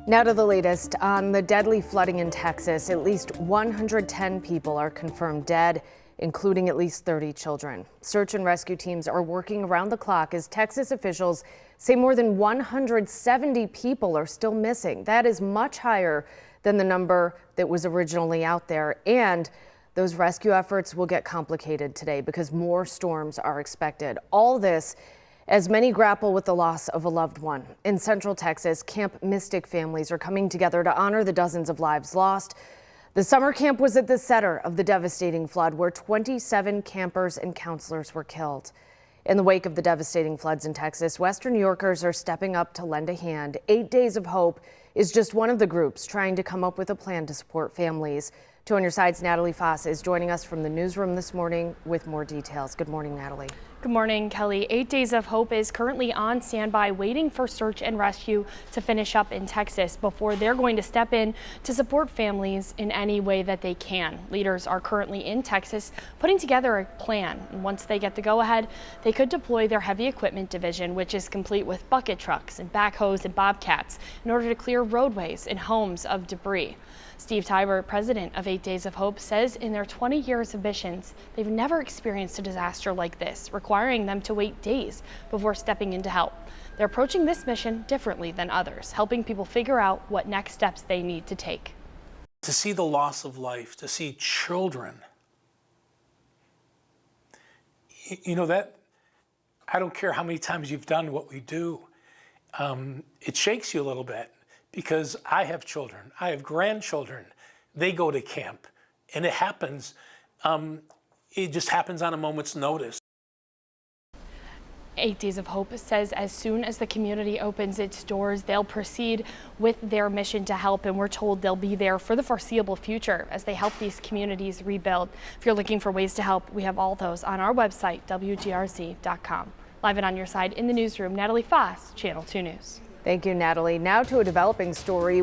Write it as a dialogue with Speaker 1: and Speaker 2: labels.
Speaker 1: Now to the latest on the deadly flooding in Texas. At least 110 people are confirmed dead, including at least 30 children. Search and rescue teams are working around the clock as Texas officials say more than 170 people are still missing. That is much higher than the number that was originally out there. And those rescue efforts will get complicated today because more storms are expected. All this as many grapple with the loss of a loved one. In Central Texas, Camp Mystic families are coming together to honor the dozens of lives lost. The summer camp was at the center of the devastating flood where 27 campers and counselors were killed. In the wake of the devastating floods in Texas, Western New Yorkers are stepping up to lend a hand. 8 Days of Hope is just one of the groups trying to come up with a plan to support families. Two on Your Side's Natalie Foss is joining us from the newsroom this morning with more details. Good morning, Natalie.
Speaker 2: Good morning, Kelly. 8 Days of Hope is currently on standby waiting for search and rescue to finish up in Texas before they're going to step in to support families in any way that they can. Leaders are currently in Texas putting together a plan. And once they get the go-ahead, they could deploy their heavy equipment division, which is complete with bucket trucks and backhoes and bobcats, in order to clear roadways and homes of debris. Steve Tybert, president of 8 Days of Hope, says in their 20 years of missions, they've never experienced a disaster like this, requiring them to wait days before stepping in to help. They're approaching this mission differently than others, helping people figure out what next steps they need to take.
Speaker 3: To see the loss of life, to see children, you know, that I don't care how many times you've done what we do, it shakes you a little bit. Because I have children, I have grandchildren, they go to camp, and it happens, it just happens on a moment's notice.
Speaker 2: 8 Days of Hope says as soon as the community opens its doors, they'll proceed with their mission to help, and we're told they'll be there for the foreseeable future as they help these communities rebuild. If you're looking for ways to help, we have all those on our website, WGRZ.com. Live and on your side in the newsroom, Natalie Foss, Channel 2 News.
Speaker 1: Thank you, Natalie. Now to a developing story.